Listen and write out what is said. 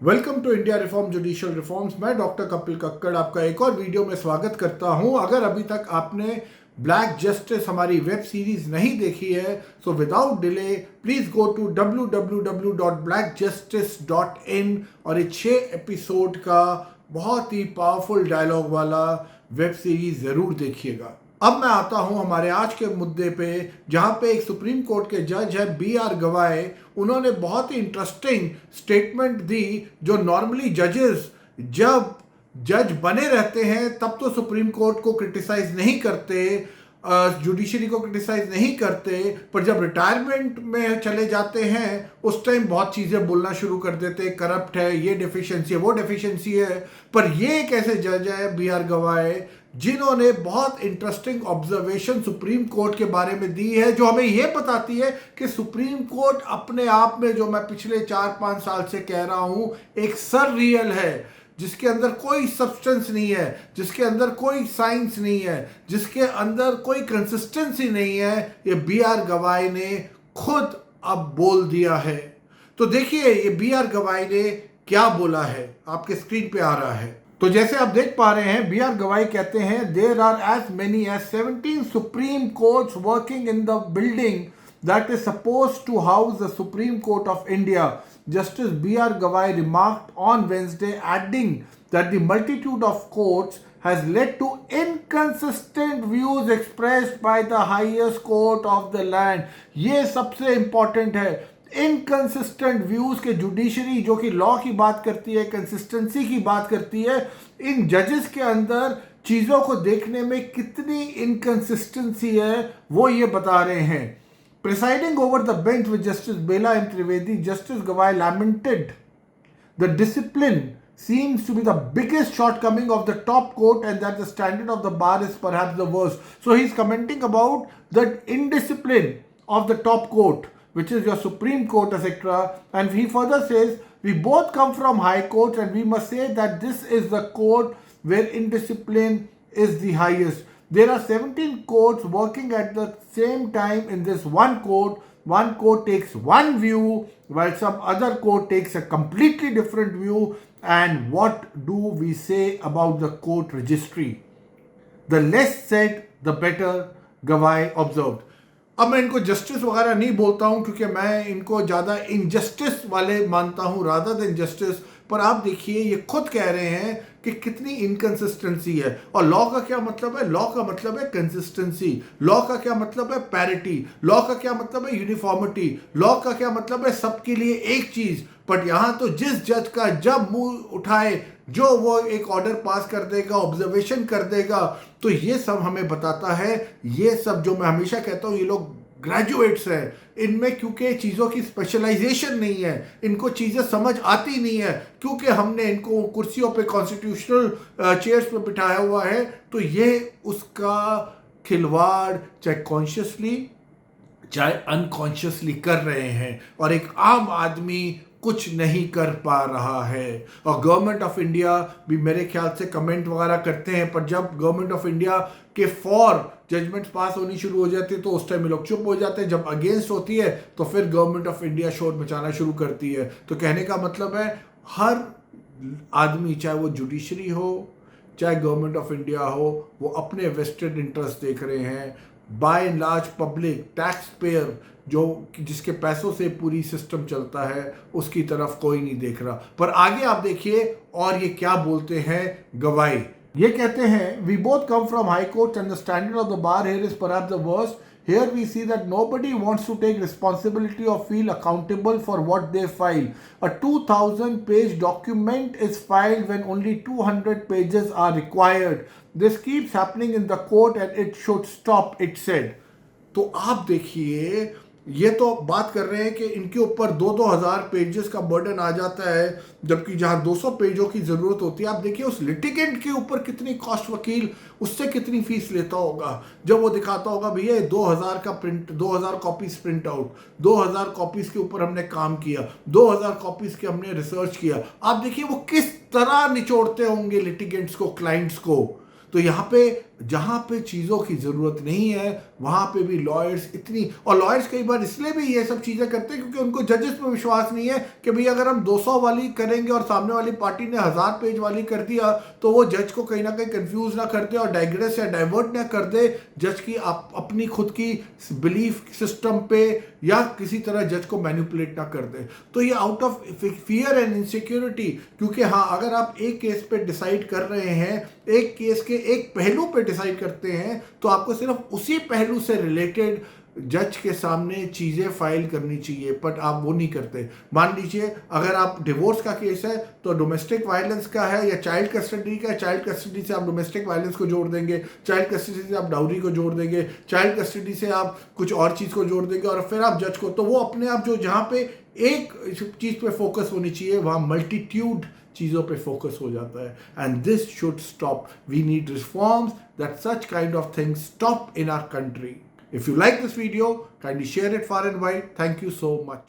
Welcome to India reform judicial reforms. मैं doctor Kapil Kakkar आपका एक और वीडियो में स्वागत करता हूं। अगर अभी तक आपने ब्लैक जस्टिस हमारी वेब सीरीज नहीं देखी है so without delay please go to www.blackjustice.in और ये 6 एपिसोड का बहुत ही पावरफुल डायलॉग वाला वेब सीरीज जरूर देखिएगा। अब मैं आता हूं हमारे आज के मुद्दे पे, जहां पे एक सुप्रीम कोर्ट के जज है BR गवाई। उन्होंने बहुत ही इंटरेस्टिंग स्टेटमेंट दी। जो नॉर्मली जजेस जब जज बने रहते हैं तब तो सुप्रीम कोर्ट को क्रिटिसाइज नहीं करते, जुडिशरी को क्रिटिसाइज नहीं करते, पर जब रिटायरमेंट में चले जाते हैं उस टाइम बहुत चीज़ें बोलना शुरू कर देते हैं, करप्ट है, ये डेफिशिएंसी है, वो डेफिशिएंसी है। पर ये एक ऐसे जज है BR गवाई जिन्होंने बहुत इंटरेस्टिंग ऑब्जर्वेशन सुप्रीम कोर्ट के बारे में दी है, जो हमें यह बताती है कि सुप्रीम कोर्ट अपने आप में, जो मैं पिछले 4-5 साल से कह रहा हूं, एक सर रियल है जिसके अंदर कोई सब्सटेंस नहीं है, जिसके अंदर कोई साइंस नहीं है, जिसके अंदर कोई कंसिस्टेंसी नहीं है। ये BR गवाई ने खुद अब बोल दिया है। तो देखिए ये BR गवाई ने क्या बोला है, आपके स्क्रीन पे आ रहा है। तो जैसे आप देख पा रहे हैं, BR गवाई कहते हैं there are as many as 17 supreme courts working in the building that is supposed to house the Supreme Court of India. Justice BR Gawai remarked on Wednesday, adding that the multitude of courts has led to inconsistent views expressed by the highest court of the land. ये सबसे important है। Inconsistent views के judiciary जो कि law की बात करती है, कंसिस्टेंसी की बात करती है, इन जजेस के अंदर चीजों को देखने में कितनी इनकंसिस्टेंसी है वो ये बता रहे हैं। Presiding over the bench with Justice Bela M. Trivedi, Justice Gawai lamented the discipline seems to be the biggest shortcoming of the top court and that the standard of the bar is perhaps the worst. So he's commenting about the indiscipline of the top court, which is your Supreme Court, etc. And he further says, we both come from high courts and we must say that this is the court where indiscipline is the highest. There are 17 courts working at the same time in this one court. One court takes one view while some other court takes a completely different view. And what do we say about the court registry? The less said, the better, Gawai observed. अब मैं इनको justice वगैरह नहीं बोलता हूं क्योंकि मैं इनको ज़्यादा इनजस्टिस वाले मानता हूं रादर देन जस्टिस। पर आप देखिए ये खुद कह रहे हैं कि कितनी इनकंसिस्टेंसी है। और लॉ का क्या मतलब है? लॉ का मतलब है कंसिस्टेंसी। लॉ का क्या मतलब है? पैरिटी। लॉ का क्या मतलब है? यूनिफॉर्मिटी। लॉ का क्या मतलब है? सबके लिए एक चीज। बट यहां तो जिस जज का जब मुंह उठाए जो वो एक ऑर्डर पास कर देगा, ऑब्जर्वेशन कर देगा, तो ये सब हमें बताता है। ये सब जो मैं हमेशा कहता हूं, ये लोग ग्रेजुएट्स हैं, इनमें क्योंकि चीज़ों की स्पेशलाइजेशन नहीं है, इनको चीज़ें समझ आती नहीं है, क्योंकि हमने इनको कुर्सियों पे कॉन्स्टिट्यूशनल चेयर्स पे बिठाया हुआ है। तो ये उसका खिलवाड़ चाहे कॉन्शियसली चाहे अनकॉन्शियसली कर रहे हैं, और एक आम आदमी कुछ नहीं कर पा रहा है। और गवर्नमेंट ऑफ इंडिया भी मेरे ख्याल से कमेंट वगैरह करते हैं, पर जब गवर्नमेंट ऑफ इंडिया के फॉर जजमेंट्स पास होनी शुरू हो जाती है तो उस टाइम में लोग चुप हो जाते हैं। जब अगेंस्ट होती है तो फिर गवर्नमेंट ऑफ इंडिया शोर मचाना शुरू करती है। तो कहने का मतलब है हर आदमी, चाहे वो जुडिशरी हो चाहे गवर्नमेंट ऑफ इंडिया हो, वो अपने वेस्टेड इंटरेस्ट देख रहे हैं। By and large public tax payer जो जिसके पैसों से पूरी सिस्टम चलता है, उसकी तरफ कोई नहीं देख रहा। पर आगे आप देखिए और ये क्या बोलते हैं गवाई। ये कहते हैं, we both come from high court and the standard of the bar here is perhaps the worst. Here we see that nobody wants to take responsibility or feel accountable for what they file. A 2000-page document is filed when only 200 pages are required. This keeps happening in the court and it should stop, it said. तो आप देखिए ये तो बात कर रहे हैं कि इनके ऊपर 2-2 हज़ार पेजेस का बर्डन आ जाता है, जबकि जहां 200 पेजों की जरूरत होती है। आप देखिए उस लिटिगेंट के ऊपर कितनी कॉस्ट, वकील उससे कितनी फीस लेता होगा जब वो दिखाता होगा भैया 2000 का print, 2000 copies print out, 2000 copies के ऊपर हमने काम किया, 2000 कॉपीज के हमने रिसर्च किया। आप देखिए वो किस तरह निचोड़ते होंगे लिटिगेंट्स को, क्लाइंट्स को। तो यहाँ पे जहाँ पे चीज़ों की ज़रूरत नहीं है वहाँ पे भी लॉयर्स इतनी, और लॉयर्स कई बार इसलिए भी ये सब चीज़ें करते हैं क्योंकि उनको जजेस पे विश्वास नहीं है कि भाई अगर हम 200 वाली करेंगे और सामने वाली पार्टी ने 1000 पेज वाली कर दिया तो वो जज को कहीं ना कहीं कंफ्यूज ना कर दे और डाइग्रेस या डाइवर्ट ना कर दे जज की अपनी खुद की बिलीफ सिस्टम पे, या किसी तरह जज को मैनिपुलेट ना कर दे। तो ये out of fear and insecurity, क्योंकि हाँ अगर आप एक केस पे डिसाइड कर रहे हैं, एक केस के एक पहलू पे डिसाइड करते हैं, तो आपको सिर्फ उसी पहलू से रिलेटेड जज के सामने चीज़ें फाइल करनी चाहिए, बट आप वो नहीं करते। मान लीजिए अगर आप डिवोर्स का केस है तो डोमेस्टिक वायलेंस का है या चाइल्ड कस्टडी का है, चाइल्ड कस्टडी से आप डोमेस्टिक वायलेंस को जोड़ देंगे, चाइल्ड कस्टडी से आप डाउरी को जोड़ देंगे, चाइल्ड कस्टडी से आप कुछ और चीज़ को जोड़ देंगे और फिर आप जज को, तो वो अपने आप जो जहाँ पे एक चीज़ पे फोकस होनी चाहिए वहाँ मल्टीट्यूड चीज़ों पे फोकस हो जाता है। And this should stop. We need reforms that such kind of things stop in our country. If you like this video, kindly share it far and wide. Thank you so much.